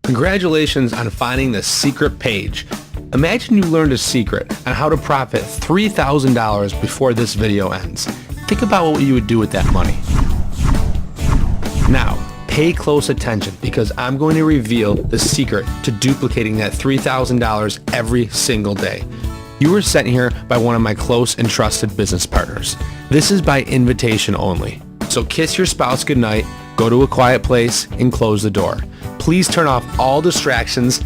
Congratulations on finding the secret page. Imagine you learned a secret on how to profit $3,000 before this video ends. Think about what you would do with that money. Now, pay close attention because I'm going to reveal the secret to duplicating that $3,000 every single day. You were sent here by one of my close and trusted business partners. This is by invitation only. So kiss your spouse goodnight, go to a quiet place, and close the door. Please turn off all distractions.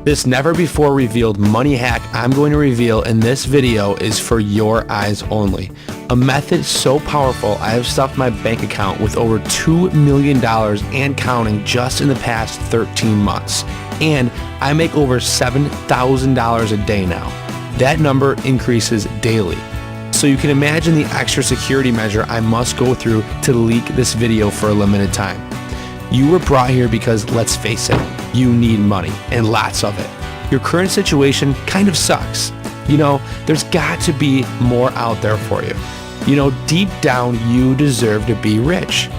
This never before revealed money hack I'm going to reveal in this video is for your eyes only. A method so powerful I have stuffed my bank account with over $2 million and counting just in the past 13 months. And I make over $7,000 a day now. That number increases daily. So you can imagine the extra security measure I must go through to leak this video for a limited time. You were brought here because, let's face it, you need money, and lots of it. Your current situation kind of sucks. You know, there's got to be more out there for you. You know, deep down, you deserve to be rich.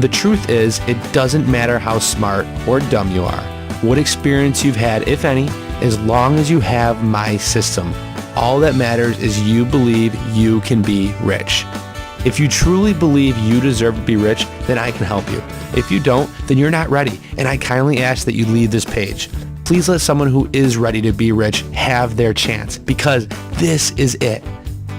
The truth is, it doesn't matter how smart or dumb you are, what experience you've had, if any, as long as you have my system. All that matters is you believe you can be rich. If you truly believe you deserve to be rich, then I can help you. If you don't, then you're not ready, and I kindly ask that you leave this page. Please let someone who is ready to be rich have their chance, because this is it.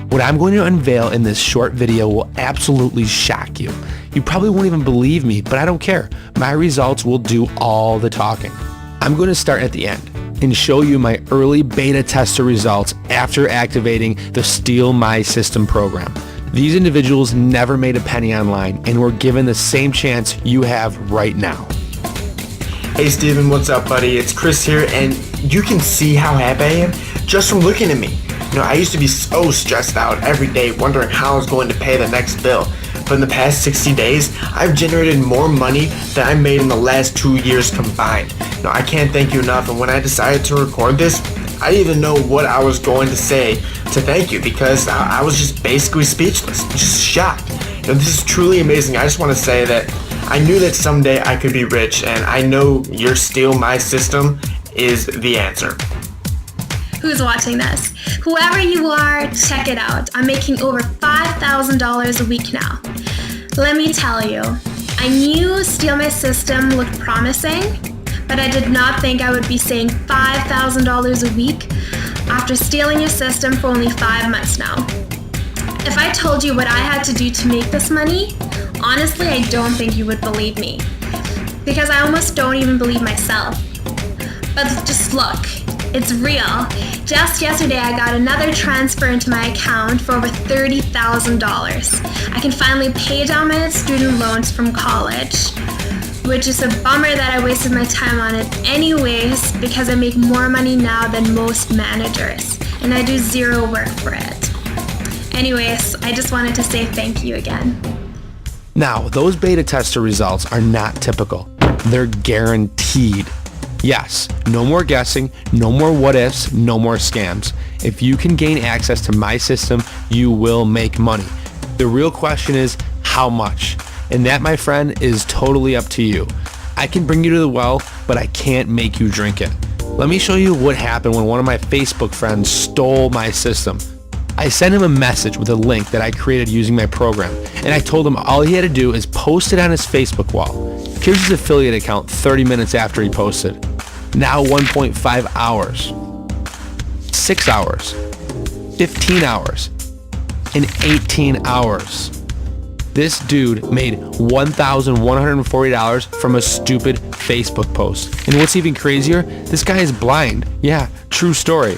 What I'm going to unveil in this short video will absolutely shock you. You probably won't even believe me, but I don't care. My results will do all the talking. I'm going to start at the end and show you my early beta tester results after activating the Steal My System program. These individuals never made a penny online and were given the same chance you have right now. Hey Steven, what's up buddy? It's Chris here, and you can see how happy I am just from looking at me. You know, I used to be so stressed out every day wondering how I was going to pay the next bill. But in the past 60 days, I've generated more money than I made in the last 2 years combined. You know, I can't thank you enough, and when I decided to record this, I didn't even know what I was going to say to thank you because I was just basically speechless, just shocked. You know, this is truly amazing. I just want to say that I knew that someday I could be rich, and I know your Steal My System is the answer. Who's watching this? Whoever you are, check it out. I'm making over $5,000 a week now. Let me tell you, I knew Steal My System looked promising, but I did not think I would be saying $5,000 a week after stealing your system for only 5 months now. If I told you what I had to do to make this money, honestly, I don't think you would believe me, because I almost don't even believe myself. But just look, it's real. Just yesterday, I got another transfer into my account for over $30,000. I can finally pay down my student loans from college, which is a bummer that I wasted my time on it anyways, because I make more money now than most managers, and I do zero work for it. Anyways, I just wanted to say thank you again. Now, those beta tester results are not typical. They're guaranteed. Yes, no more guessing, no more what ifs, no more scams. If you can gain access to my system, you will make money. The real question is, how much? And that, my friend, is totally up to you. I can bring you to the well, but I can't make you drink it. Let me show you what happened when one of my Facebook friends stole my system. I sent him a message with a link that I created using my program, and I told him all he had to do is post it on his Facebook wall. Here's his affiliate account 30 minutes after he posted. Now 1.5 hours, 6 hours, 15 hours, and 18 hours. This dude made $1,140 from a stupid Facebook post. And what's even crazier, this guy is blind. Yeah, true story.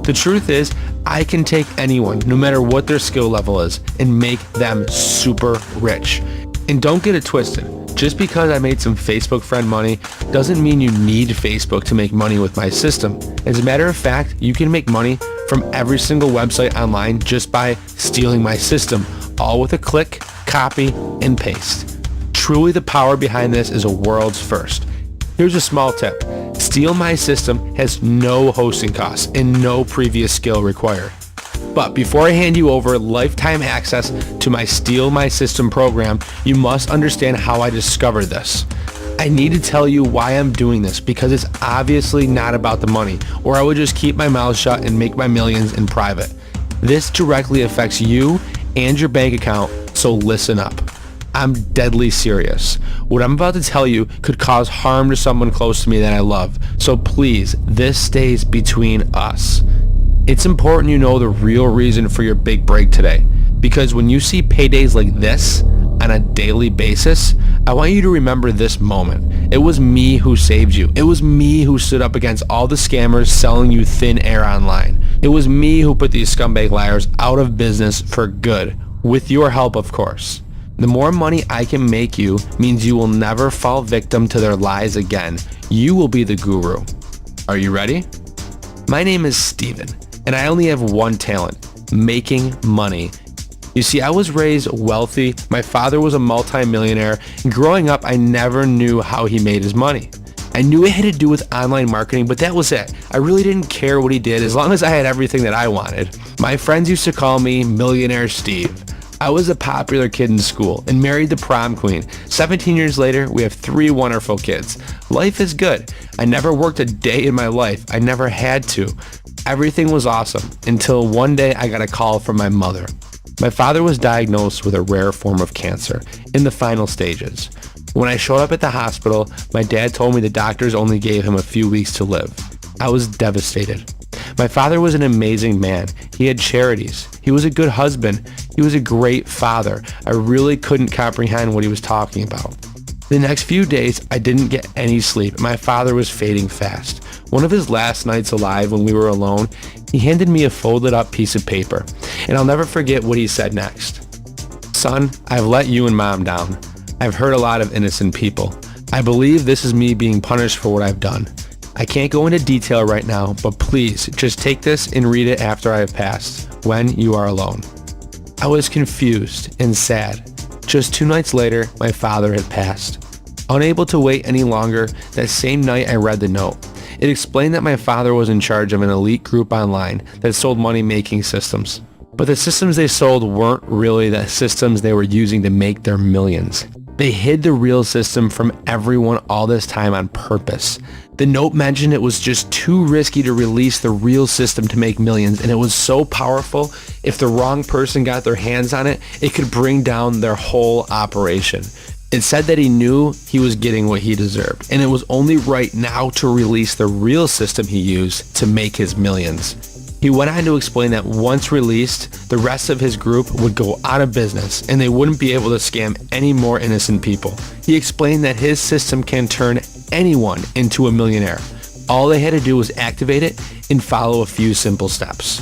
The truth is, I can take anyone, no matter what their skill level is, and make them super rich. And don't get it twisted. Just because I made some Facebook friend money doesn't mean you need Facebook to make money with my system. As a matter of fact, you can make money from every single website online just by stealing my system, all with a click, copy, and paste. Truly, the power behind this is a world's first. Here's a small tip. Steal My System has no hosting costs and no previous skill required. But before I hand you over lifetime access to my Steal My System program, you must understand how I discovered this. I need to tell you why I'm doing this because it's obviously not about the money, or I would just keep my mouth shut and make my millions in private. This directly affects you and your bank account, so listen up. I'm deadly serious. What I'm about to tell you could cause harm to someone close to me that I love, so please, this stays between us. It's important you know the real reason for your big break today, because when you see paydays like this on a daily basis, I want you to remember this moment. It was me who saved you. It was me who stood up against all the scammers selling you thin air online. It was me who put these scumbag liars out of business for good, with your help, of course. The more money I can make you means you will never fall victim to their lies again. You will be the guru. Are you ready? My name is Steven, and I only have one talent: making money. You see, I was raised wealthy. My father was a multi-millionaire, and growing up, I never knew how he made his money. I knew it had to do with online marketing, but that was it. I really didn't care what he did as long as I had everything that I wanted. My friends used to call me Millionaire Steve. I was a popular kid in school and married the prom queen. 17 years later, we have 3 wonderful kids. Life is good. I never worked a day in my life. I never had to. Everything was awesome until one day I got a call from my mother. My father was diagnosed with a rare form of cancer in the final stages. When I showed up at the hospital, my dad told me the doctors only gave him a few weeks to live. I was devastated. My father was an amazing man. He had charities. He was a good husband. He was a great father. I really couldn't comprehend what he was talking about. The next few days, I didn't get any sleep. My father was fading fast. One of his last nights alive when we were alone, he handed me a folded up piece of paper, and I'll never forget what he said next. Son, I've let you and Mom down. I've hurt a lot of innocent people. I believe this is me being punished for what I've done. I can't go into detail right now, but please just take this and read it after I have passed, when you are alone. I was confused and sad. Just 2 nights later, my father had passed. Unable to wait any longer, that same night I read the note. It explained that my father was in charge of an elite group online that sold money-making systems. But the systems they sold weren't really the systems they were using to make their millions. They hid the real system from everyone all this time on purpose. The note mentioned it was just too risky to release the real system to make millions, and it was so powerful, if the wrong person got their hands on it, it could bring down their whole operation. It said that he knew he was getting what he deserved, and it was only right now to release the real system he used to make his millions. He went on to explain that once released, the rest of his group would go out of business and they wouldn't be able to scam any more innocent people. He explained that his system can turn anyone into a millionaire. All they had to do was activate it and follow a few simple steps.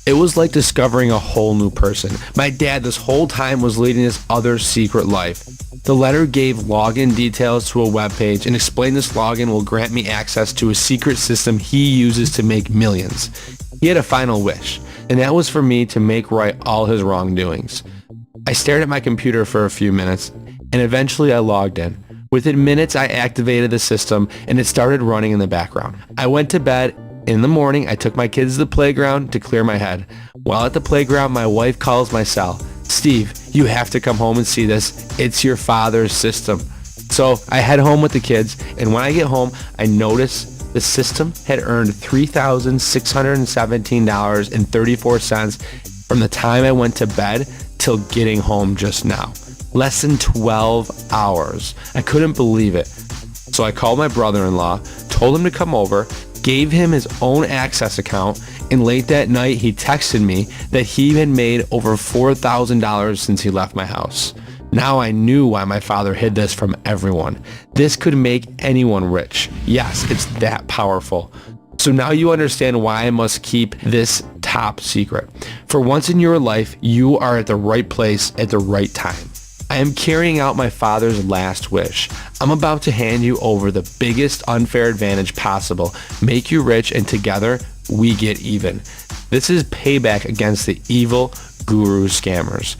It was like discovering a whole new person. My dad this whole time was leading this other secret life. The letter gave login details to a webpage and explained this login will grant me access to a secret system he uses to make millions. He had a final wish, and that was for me to make right all his wrongdoings. I stared at my computer for a few minutes, and eventually I logged in. Within minutes, I activated the system, and it started running in the background. I went to bed. In the morning, I took my kids to the playground to clear my head. While at the playground, my wife calls my cell. Steve, you have to come home and see this. It's your father's system. So I head home with the kids, and when I get home, I notice the system had earned $3,617.34 from the time I went to bed till getting home just now. Less than 12 hours. I couldn't believe it. So I called my brother-in-law, told him to come over, gave him his own access account, and late that night he texted me that he had made over $4,000 since he left my house. Now I knew why my father hid this from everyone. This could make anyone rich. Yes, it's that powerful. So now you understand why I must keep this top secret. For once in your life, you are at the right place at the right time. I am carrying out my father's last wish. I'm about to hand you over the biggest unfair advantage possible, make you rich, and together we get even. This is payback against the evil guru scammers.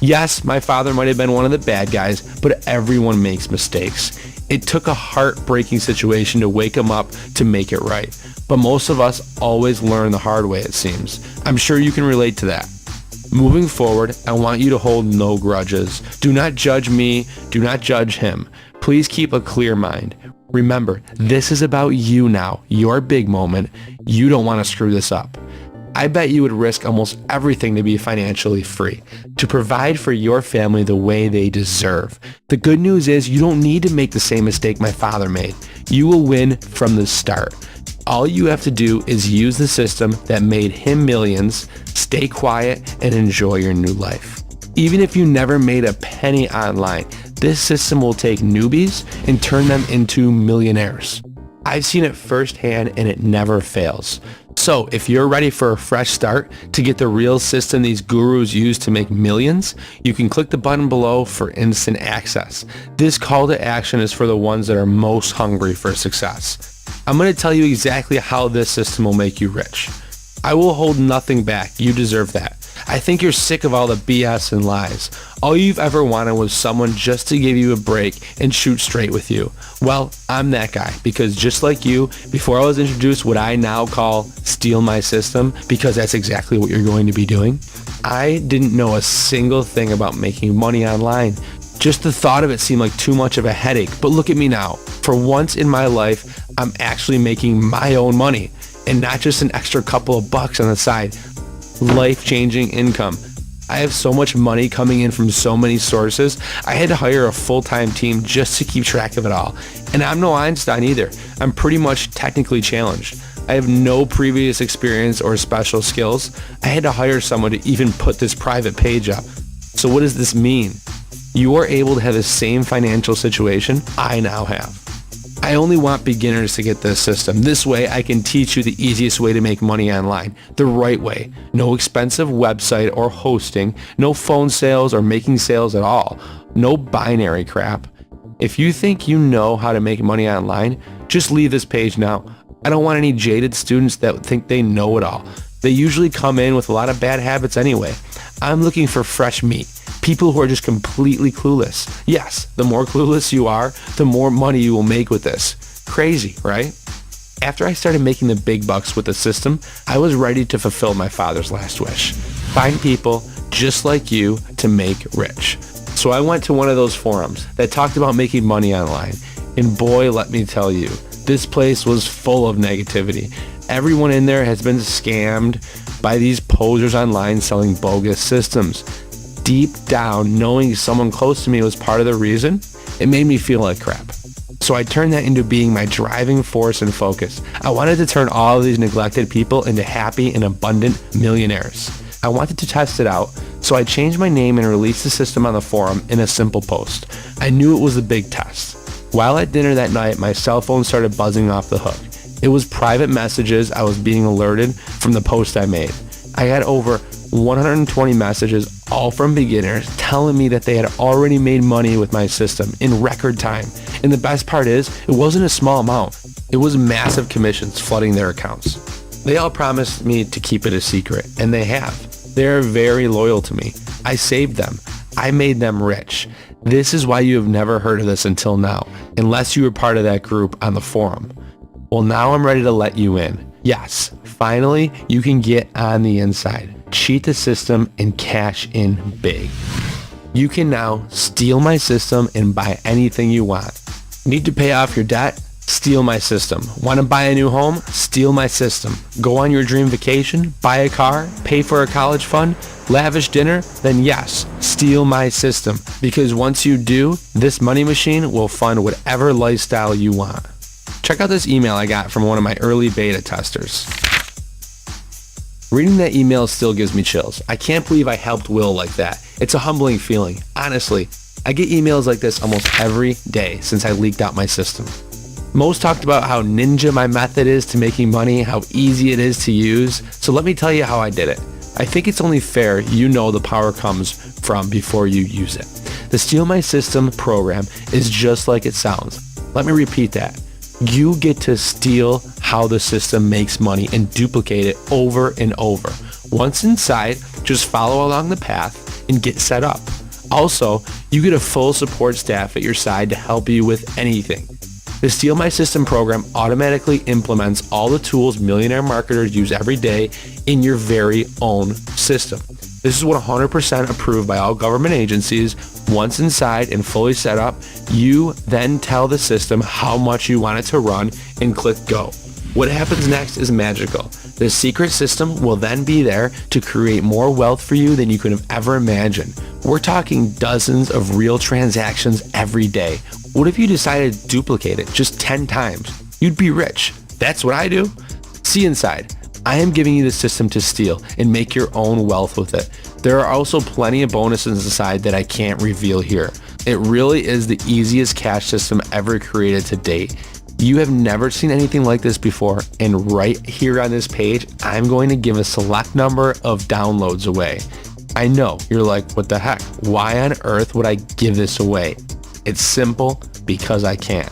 Yes, my father might have been one of the bad guys, but everyone makes mistakes. It took a heartbreaking situation to wake him up to make it right. But most of us always learn the hard way, it seems. I'm sure you can relate to that. Moving forward, I want you to hold no grudges. Do not judge me. Do not judge him. Please keep a clear mind. Remember, this is about you now, your big moment. You don't want to screw this up. I bet you would risk almost everything to be financially free, to provide for your family the way they deserve. The good news is you don't need to make the same mistake my father made. You will win from the start. All you have to do is use the system that made him millions, stay quiet, and enjoy your new life. Even if you never made a penny online, this system will take newbies and turn them into millionaires. I've seen it firsthand and it never fails. So if you're ready for a fresh start to get the real system these gurus use to make millions, you can click the button below for instant access. This call to action is for the ones that are most hungry for success. I'm going to tell you exactly how this system will make you rich. I will hold nothing back. You deserve that. I think you're sick of all the BS and lies. All you've ever wanted was someone just to give you a break and shoot straight with you. Well, I'm that guy, because just like you, before I was introduced what I now call steal my system, because that's exactly what you're going to be doing, I didn't know a single thing about making money online. Just the thought of it seemed like too much of a headache. But look at me now. For once in my life, I'm actually making my own money, and not just an extra couple of bucks on the side. Life-changing income. I have so much money coming in from so many sources, I had to hire a full-time team just to keep track of it all. And I'm no Einstein either. I'm pretty much technically challenged. I have no previous experience or special skills. I had to hire someone to even put this private page up. So what does this mean? You are able to have the same financial situation I now have. I only want beginners to get this system. This way I can teach you the easiest way to make money online, the right way. No expensive website or hosting, no phone sales or making sales at all, no binary crap. If you think you know how to make money online, just leave this page now. I don't want any jaded students that think they know it all. They usually come in with a lot of bad habits anyway. I'm looking for fresh meat. People who are just completely clueless. Yes, the more clueless you are, the more money you will make with this. Crazy, right? After I started making the big bucks with the system, I was ready to fulfill my father's last wish. Find people just like you to make rich. So I went to one of those forums that talked about making money online. And boy, let me tell you, this place was full of negativity. Everyone in there has been scammed by these posers online selling bogus systems. Deep down, knowing someone close to me was part of the reason, it made me feel like crap. So I turned that into being my driving force and focus. I wanted to turn all of these neglected people into happy and abundant millionaires. I wanted to test it out, so I changed my name and released the system on the forum in a simple post. I knew it was a big test. While at dinner that night, my cell phone started buzzing off the hook. It was private messages I was being alerted from the post I made. I had over 120 messages, all from beginners, telling me that they had already made money with my system in record time. And the best part is, it wasn't a small amount. It was massive commissions flooding their accounts. They all promised me to keep it a secret, and they have. They're very loyal to me. I saved them. I made them rich. This is why you have never heard of this until now, unless you were part of that group on the forum. Well, now I'm ready to let you in. Yes, finally, you can get on the inside, cheat the system, and cash in big. You can now steal my system and buy anything you want. Need to pay off your debt? Steal my system. Want to buy a new home? Steal my system. Go on your dream vacation? Buy a car? Pay for a college fund? Lavish dinner? Then yes, steal my system. Because once you do, this money machine will fund whatever lifestyle you want. Check out this email I got from one of my early beta testers. Reading that email still gives me chills. I can't believe I helped Will like that. It's a humbling feeling. Honestly, I get emails like this almost every day since I leaked out my system. Most talked about how ninja my method is to making money, how easy it is to use. So let me tell you how I did it. I think it's only fair you know the power comes from before you use it. The Steal My System program is just like it sounds. Let me repeat that. You get to steal how the system makes money and duplicate it over and over. Once inside, just follow along the path and get set up. Also, you get a full support staff at your side to help you with anything. The Steal My System program automatically implements all the tools millionaire marketers use every day in your very own system. This is 100% approved by all government agencies. Once inside and fully set up, you then tell the system how much you want it to run and click go. What happens next is magical. The secret system will then be there to create more wealth for you than you could have ever imagined. We're talking dozens of real transactions every day. What if you decided to duplicate it just 10 times? You'd be rich. That's what I do. See inside. I am giving you the system to steal and make your own wealth with it. There are also plenty of bonuses inside that I can't reveal here. It really is the easiest cash system ever created to date. You have never seen anything like this before, and right here on this page, I'm going to give a select number of downloads away. I know, you're like, what the heck? Why on earth would I give this away? It's simple, because I can.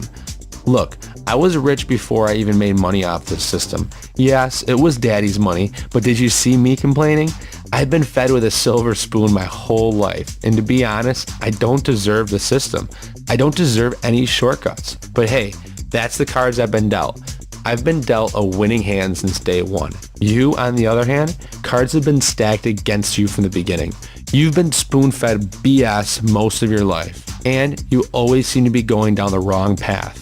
Look, I was rich before I even made money off this system. Yes, it was daddy's money, but did you see me complaining? I've been fed with a silver spoon my whole life, and to be honest, I don't deserve the system. I don't deserve any shortcuts. But hey, that's the cards I've been dealt. I've been dealt a winning hand since day one. You, on the other hand, cards have been stacked against you from the beginning. You've been spoon-fed BS most of your life, and you always seem to be going down the wrong path.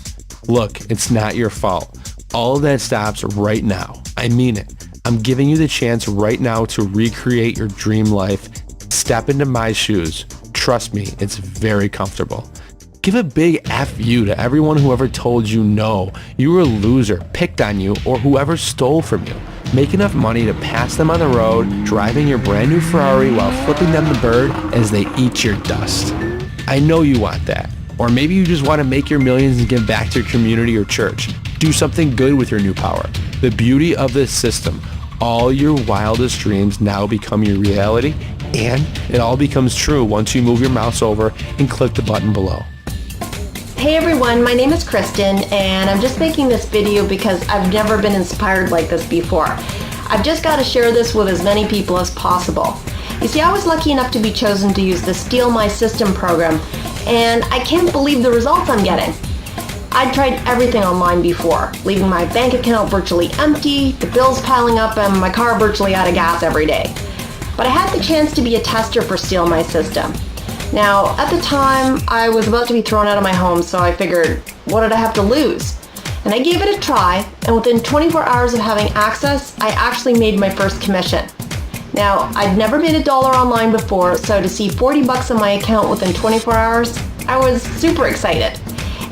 Look, it's not your fault. All of that stops right now. I mean it. I'm giving you the chance right now to recreate your dream life. Step into my shoes. Trust me, it's very comfortable. Give a big F you to everyone who ever told you no, you were a loser, picked on you, or whoever stole from you. Make enough money to pass them on the road, driving your brand new Ferrari while flipping them the bird as they eat your dust. I know you want that. Or maybe you just want to make your millions and give back to your community or church. Do something good with your new power. The beauty of this system, all your wildest dreams now become your reality, and it all becomes true once you move your mouse over and click the button below. Hey everyone, my name is Kristen, and I'm just making this video because I've never been inspired like this before. I've just got to share this with as many people as possible. You see, I was lucky enough to be chosen to use the Steal My System program, and I can't believe the results I'm getting. I'd tried everything online before, leaving my bank account virtually empty, the bills piling up, and my car virtually out of gas every day. But I had the chance to be a tester for Steal My System. Now, at the time, I was about to be thrown out of my home, so I figured, what did I have to lose? And I gave it a try, and within 24 hours of having access, I actually made my first commission. Now, I'd never made $1 online before, so to see 40 bucks in my account within 24 hours, I was super excited.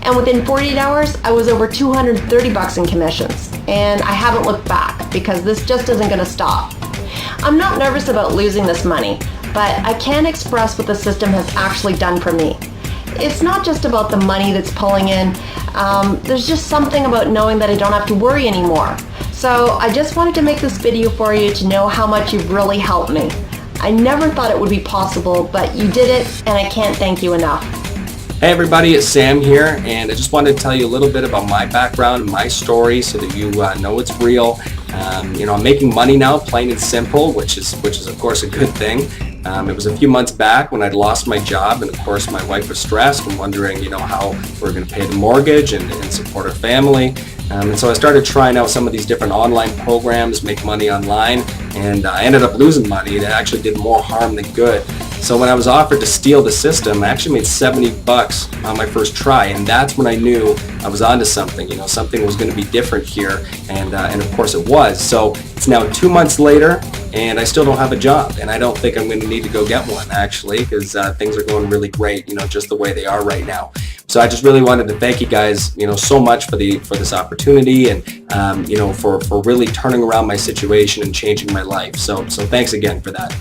And within 48 hours, I was over 230 bucks in commissions. And I haven't looked back, because this just isn't gonna stop. I'm not nervous about losing this money, but I can express what the system has actually done for me. It's not just about the money that's pulling in. There's just something about knowing that I don't have to worry anymore. So I just wanted to make this video for you to know how much you've really helped me. I never thought it would be possible, but you did it, and I can't thank you enough. Hey everybody, it's Sam here, and I just wanted to tell you a little bit about my background and my story so that you know it's real. I'm making money now, plain and simple, which is of course a good thing. It was a few months back when I'd lost my job, and of course my wife was stressed and wondering, how we're going to pay the mortgage and support our family. And so I started trying out some of these different online programs, make money online, and I ended up losing money that actually did more harm than good. So when I was offered to steal the system, I actually made 70 bucks on my first try, and that's when I knew I was onto something. Something was going to be different here, and of course it was. So it's now 2 months later, and I still don't have a job, and I don't think I'm going to need to go get one actually, because things are going really great, just the way they are right now. So I just really wanted to thank you guys, so much for this opportunity, and for really turning around my situation and changing my life. So thanks again for that.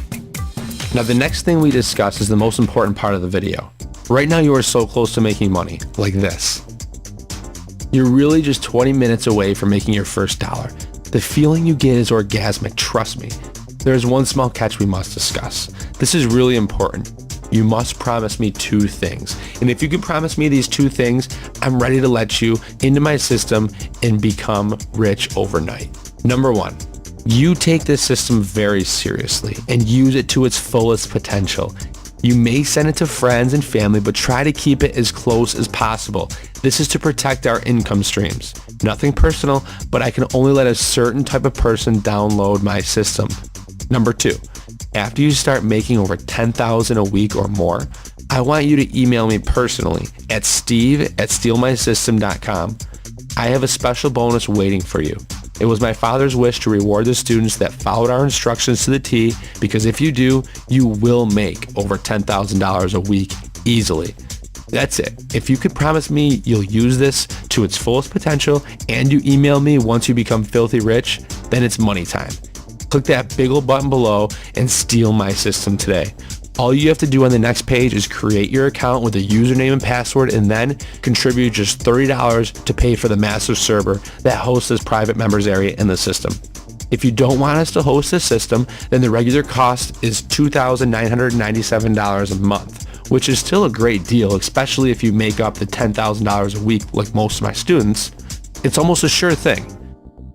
Now the next thing we discuss is the most important part of the video. Right now you are so close to making money, like this. You're really just 20 minutes away from making your first dollar. The feeling you get is orgasmic, trust me. There is one small catch we must discuss. This is really important. You must promise me 2 things. And if you can promise me these 2 things, I'm ready to let you into my system and become rich overnight. Number 1. You take this system very seriously and use it to its fullest potential. You may send it to friends and family, but try to keep it as close as possible. This is to protect our income streams. Nothing personal, but I can only let a certain type of person download my system. Number 2, after you start making over $10,000 a week or more, I want you to email me personally at steve@stealmysystem.com. I have a special bonus waiting for you. It was my father's wish to reward the students that followed our instructions to the T, because if you do, you will make over $10,000 a week easily. That's it. If you could promise me you'll use this to its fullest potential and you email me once you become filthy rich, then it's money time. Click that big old button below and steal my system today. All you have to do on the next page is create your account with a username and password and then contribute just $30 to pay for the massive server that hosts this private members area in the system. If you don't want us to host this system, then the regular cost is $2,997 a month, which is still a great deal, especially if you make up the $10,000 a week like most of my students. It's almost a sure thing.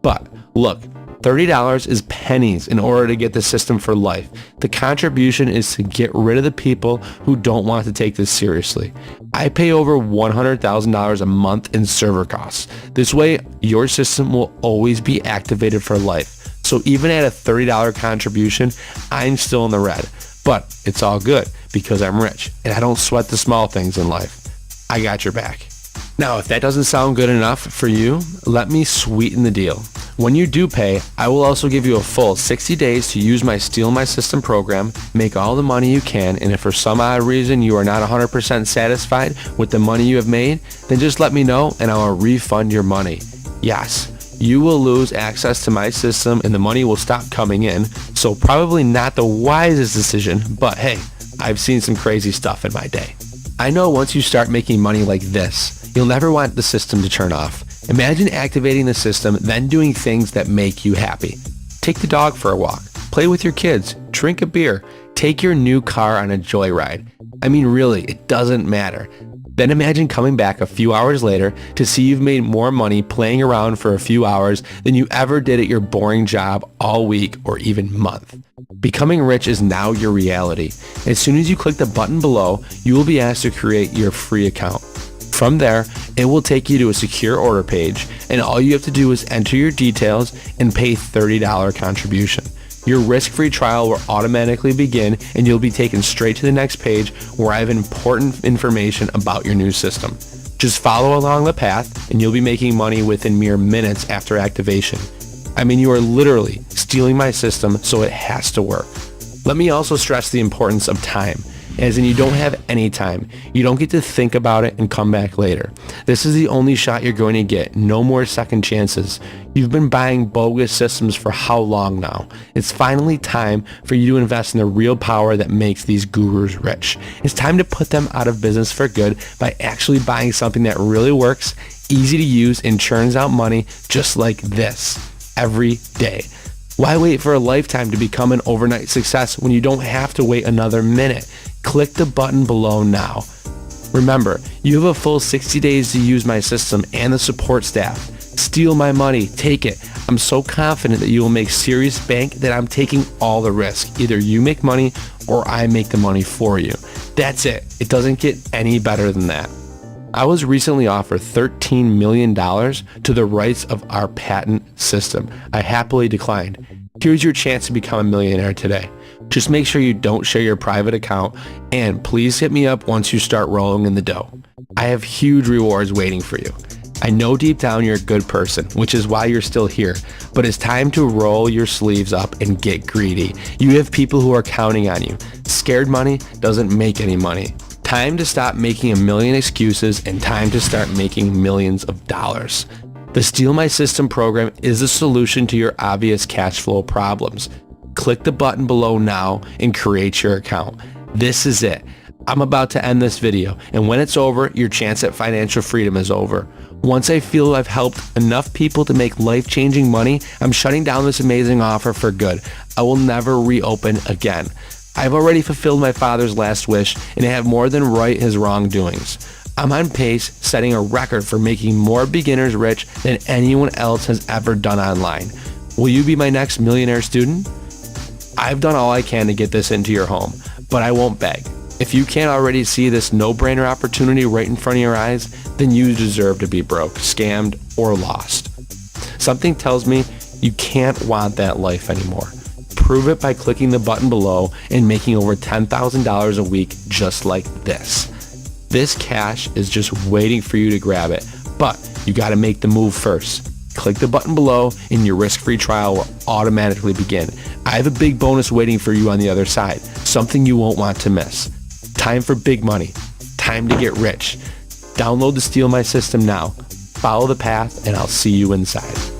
But look, $30 is pennies in order to get the system for life. The contribution is to get rid of the people who don't want to take this seriously. I pay over $100,000 a month in server costs. This way, your system will always be activated for life. So even at a $30 contribution, I'm still in the red. But it's all good because I'm rich and I don't sweat the small things in life. I got your back. Now, if that doesn't sound good enough for you, let me sweeten the deal. When you do pay, I will also give you a full 60 days to use my Steal My System program, make all the money you can, and if for some odd reason you are not 100% satisfied with the money you have made, then just let me know and I will refund your money. Yes, you will lose access to my system and the money will stop coming in, so probably not the wisest decision, but hey, I've seen some crazy stuff in my day. I know once you start making money like this, you'll never want the system to turn off. Imagine activating the system, then doing things that make you happy. Take the dog for a walk, play with your kids, drink a beer, take your new car on a joyride. I mean, really, it doesn't matter. Then imagine coming back a few hours later to see you've made more money playing around for a few hours than you ever did at your boring job all week or even month. Becoming rich is now your reality. As soon as you click the button below, you will be asked to create your free account. From there, it will take you to a secure order page, and all you have to do is enter your details and pay $30 contribution. Your risk-free trial will automatically begin, and you'll be taken straight to the next page where I have important information about your new system. Just follow along the path, and you'll be making money within mere minutes after activation. I mean, you are literally stealing my system, so it has to work. Let me also stress the importance of time. As in, you don't have any time. You don't get to think about it and come back later. This is the only shot you're going to get. No more second chances. You've been buying bogus systems for how long now? It's finally time for you to invest in the real power that makes these gurus rich. It's time to put them out of business for good by actually buying something that really works, easy to use, and churns out money just like this every day. Why wait for a lifetime to become an overnight success when you don't have to wait another minute? Click the button below now. Remember, you have a full 60 days to use my system and the support staff. Steal my money, take it. I'm so confident that you will make serious bank that I'm taking all the risk. Either you make money or I make the money for you. That's it. It doesn't get any better than that. I was recently offered $13 million to the rights of our patent system. I happily declined. Here's your chance to become a millionaire today. Just make sure you don't share your private account, and please hit me up once you start rolling in the dough. I have huge rewards waiting for you. I know deep down you're a good person, which is why you're still here, but it's time to roll your sleeves up and get greedy. You have people who are counting on you. Scared money doesn't make any money. Time to stop making a million excuses and time to start making millions of dollars. The Steal My System program is a solution to your obvious cash flow problems. Click the button below now and create your account. This is it. I'm about to end this video, and when it's over, your chance at financial freedom is over. Once I feel I've helped enough people to make life-changing money, I'm shutting down this amazing offer for good. I will never reopen again. I've already fulfilled my father's last wish, and I have more than right his wrongdoings. I'm on pace, setting a record for making more beginners rich than anyone else has ever done online. Will you be my next millionaire student? I've done all I can to get this into your home, but I won't beg. If you can't already see this no-brainer opportunity right in front of your eyes, then you deserve to be broke, scammed, or lost. Something tells me you can't want that life anymore. Prove it by clicking the button below and making over $10,000 a week just like this. This cash is just waiting for you to grab it, but you got to make the move first. Click the button below and your risk-free trial will automatically begin. I have a big bonus waiting for you on the other side, something you won't want to miss. Time for big money. Time to get rich. Download the Steal My System now. Follow the path and I'll see you inside.